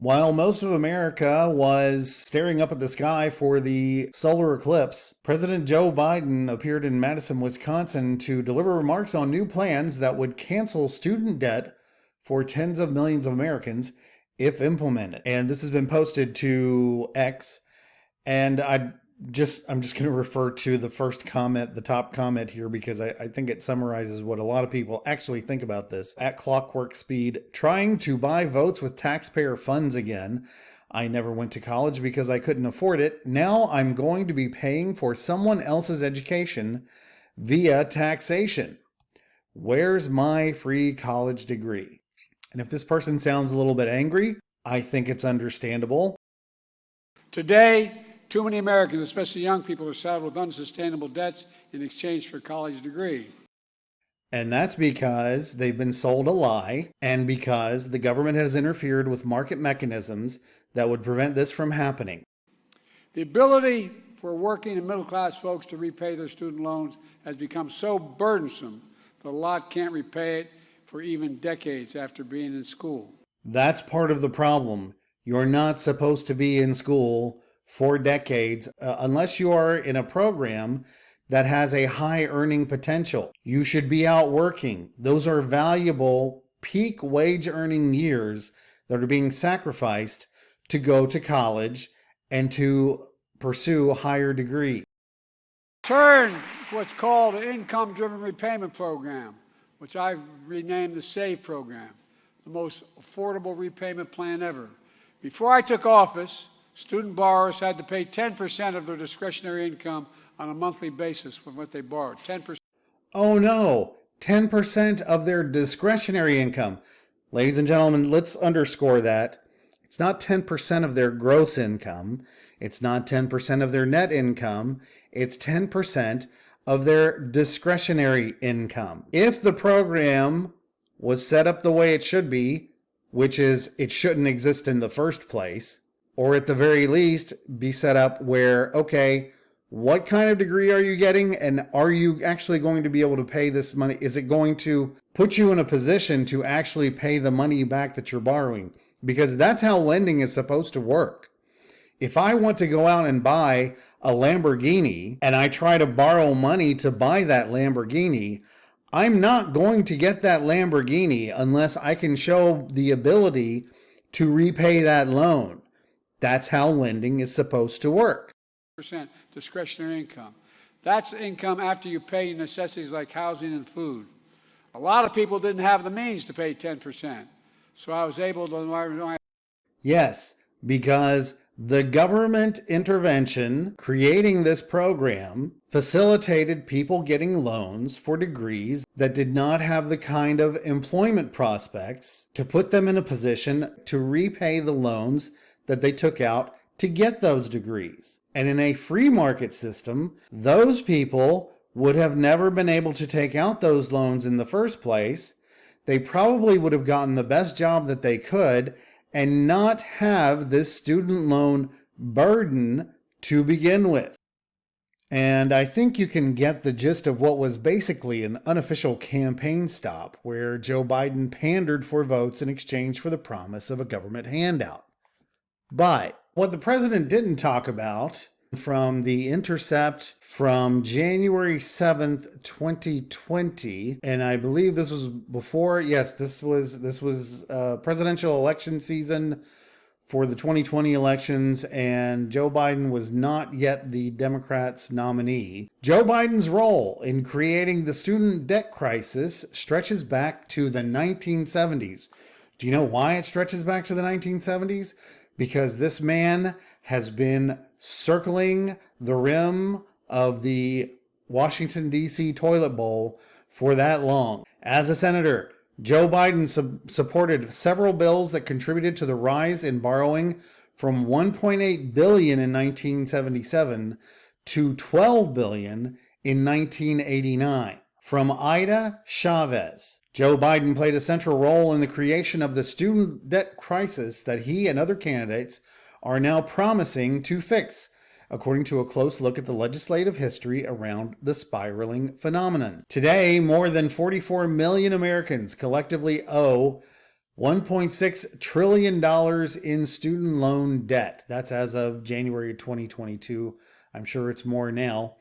While most of America was staring up at the sky for the solar eclipse, President Joe Biden appeared in Madison, Wisconsin to deliver remarks on new plans that would cancel student debt for tens of millions of Americans if implemented. And this has been posted to X, and I'm just going to refer to the first comment, the top comment here, because I think it summarizes what a lot of people actually think about this. At clockwork speed, trying to buy votes with taxpayer funds again. I never went to college because I couldn't afford it. Now I'm going to be paying for someone else's education via taxation. Where's my free college degree? And if this person sounds a little bit angry, I think it's understandable. Today, too many Americans, especially young people, are saddled with unsustainable debts in exchange for a college degree. And that's because they've been sold a lie and because the government has interfered with market mechanisms that would prevent this from happening. The ability for working and middle-class folks to repay their student loans has become so burdensome that a lot can't repay it for even decades after being in school. That's part of the problem. You're not supposed to be in school for decades unless you are in a program that has a high earning potential. You should be out working. Those are valuable peak wage earning years that are being sacrificed to go to college and to pursue a higher degree. Turn to what's called an income-driven repayment program, which I've renamed the SAVE program, the most affordable repayment plan ever. Before I took office, student borrowers had to pay 10% of their discretionary income on a monthly basis from what they borrowed. 10%. Oh no, 10% of their discretionary income. Ladies and gentlemen, let's underscore that. It's not 10% of their gross income. It's not 10% of their net income. It's 10% of their discretionary income. If the program was set up the way it should be, which is it shouldn't exist in the first place, or at the very least be set up where, okay, what kind of degree are you getting and are you actually going to be able to pay this money? Is it going to put you in a position to actually pay the money back that you're borrowing? Because that's how lending is supposed to work. If I want to go out and buy a Lamborghini and I try to borrow money to buy that Lamborghini, I'm not going to get that Lamborghini unless I can show the ability to repay that loan. That's how lending is supposed to work. Percent discretionary income. That's income after you pay necessities like housing and food. A lot of people didn't have the means to pay 10%. So I was able to... Yes, because the government intervention creating this program facilitated people getting loans for degrees that did not have the kind of employment prospects to put them in a position to repay the loans that they took out to get those degrees. And in a free market system, those people would have never been able to take out those loans in the first place. They probably would have gotten the best job that they could and not have this student loan burden to begin with. And I think you can get the gist of what was basically an unofficial campaign stop where Joe Biden pandered for votes in exchange for the promise of a government handout. But what the president didn't talk about from The Intercept from January 7th, 2020, and I believe this was before, yes, this was presidential election season for the 2020 elections, and Joe Biden was not yet the Democrats' nominee. Joe Biden's role in creating the student debt crisis stretches back to the 1970s. Do you know why it stretches back to the 1970s? Because this man has been circling the rim of the Washington, D.C. toilet bowl for that long. As a senator, Joe Biden supported several bills that contributed to the rise in borrowing from $1.8 billion in 1977 to $12 billion in 1989. From Ida Chavez, Joe Biden played a central role in the creation of the student debt crisis that he and other candidates are now promising to fix, according to a close look at the legislative history around the spiraling phenomenon. Today, more than 44 million Americans collectively owe $1.6 trillion in student loan debt. That's as of January 2022. I'm sure it's more now.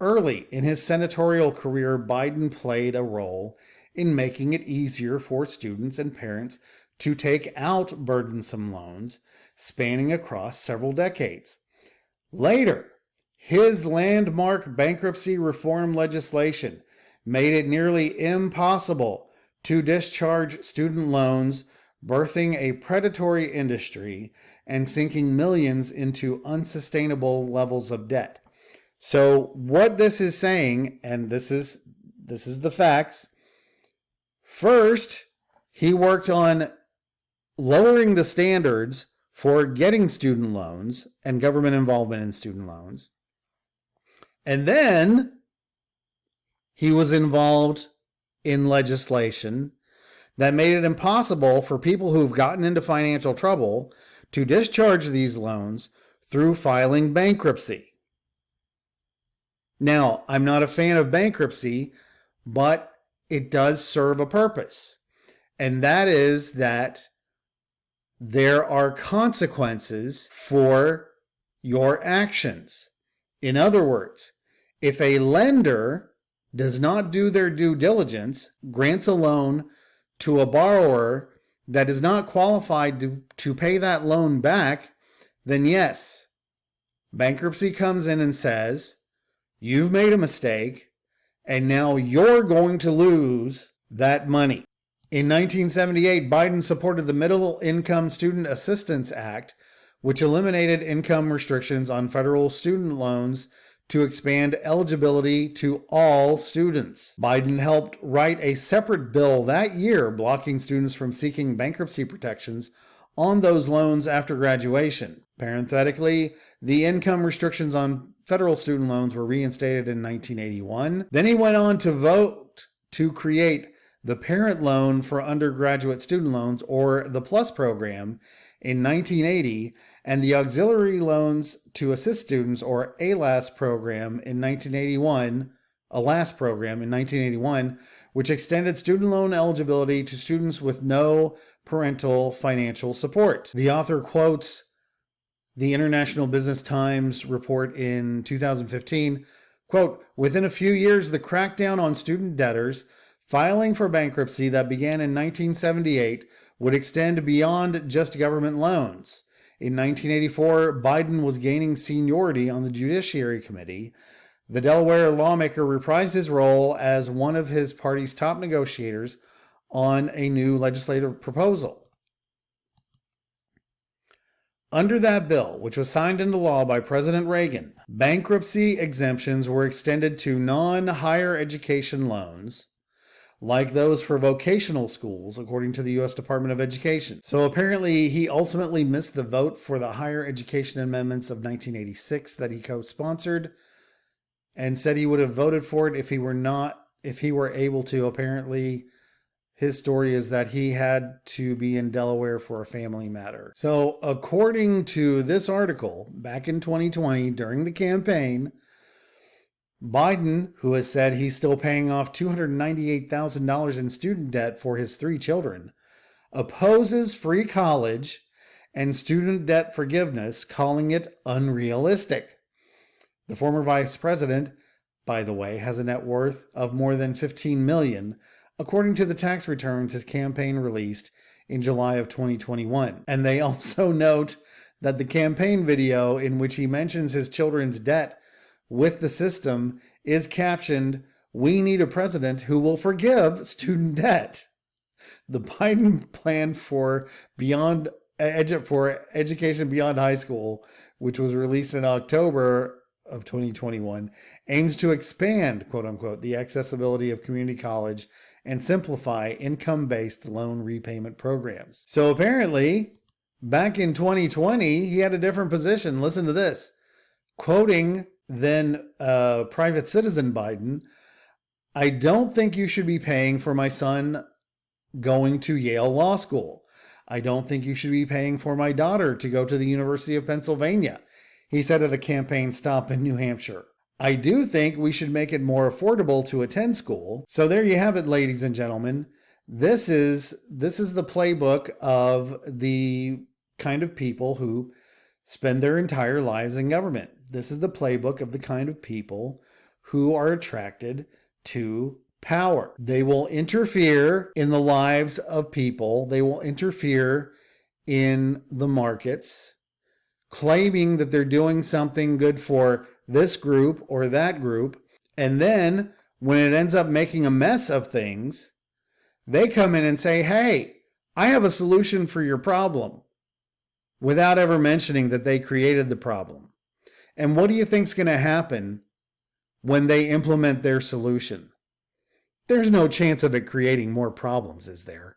Early in his senatorial career, Biden played a role in making it easier for students and parents to take out burdensome loans spanning across several decades. Later, his landmark bankruptcy reform legislation made it nearly impossible to discharge student loans, birthing a predatory industry and sinking millions into unsustainable levels of debt. So what this is saying, and this is the facts, first, he worked on lowering the standards for getting student loans and government involvement in student loans. And then he was involved in legislation that made it impossible for people who've gotten into financial trouble to discharge these loans through filing bankruptcy. Now, I'm not a fan of bankruptcy, but it does serve a purpose. And that is that there are consequences for your actions. In other words, if a lender does not do their due diligence, grants a loan to a borrower that is not qualified to pay that loan back, then yes, bankruptcy comes in and says, you've made a mistake, and now you're going to lose that money. In 1978, Biden supported the Middle Income Student Assistance Act, which eliminated income restrictions on federal student loans to expand eligibility to all students. Biden helped write a separate bill that year blocking students from seeking bankruptcy protections on those loans after graduation. Parenthetically, the income restrictions on federal student loans were reinstated in 1981. Then he went on to vote to create the Parent Loan for Undergraduate Student Loans, or the PLUS program, in 1980, and the Auxiliary Loans to Assist Students, or ALAS program, in 1981, which extended student loan eligibility to students with no parental financial support. The author quotes the International Business Times report in 2015, quote, within a few years, the crackdown on student debtors filing for bankruptcy that began in 1978 would extend beyond just government loans. In 1984, Biden was gaining seniority on the Judiciary Committee. The Delaware lawmaker reprised his role as one of his party's top negotiators on a new legislative proposal. Under that bill, which was signed into law by President Reagan, bankruptcy exemptions were extended to non-higher education loans, like those for vocational schools, according to the U.S. Department of Education. So apparently he ultimately missed the vote for the Higher Education Amendments of 1986 that he co-sponsored, and said he would have voted for it if he were able to. Apparently, his story is that he had to be in Delaware for a family matter. So according to this article, back in 2020, during the campaign, Biden, who has said he's still paying off $298,000 in student debt for his 3 children, opposes free college and student debt forgiveness, calling it unrealistic. The former vice president, by the way, has a net worth of more than $15 million, according to the tax returns his campaign released in July of 2021. And they also note that the campaign video in which he mentions his children's debt with the system is captioned, "We need a president who will forgive student debt." The Biden plan for education beyond high school, which was released in October of 2021, aims to expand, quote unquote, the accessibility of community college and simplify income-based loan repayment programs. So apparently, back in 2020, he had a different position. Listen to this. Quoting then private citizen Biden, "I don't think you should be paying for my son going to Yale Law School. I don't think you should be paying for my daughter to go to the University of Pennsylvania," he said at a campaign stop in New Hampshire. "I do think we should make it more affordable to attend school." So there you have it, ladies and gentlemen. This is the playbook of the kind of people who spend their entire lives in government. This is the playbook of the kind of people who are attracted to power. They will interfere in the lives of people. They will interfere in the markets, claiming that they're doing something good for this group or that group. And then when it ends up making a mess of things, they come in and say, hey, I have a solution for your problem, without ever mentioning that they created the problem. And what do you think's going to happen when they implement their solution? There's no chance of it creating more problems, is there?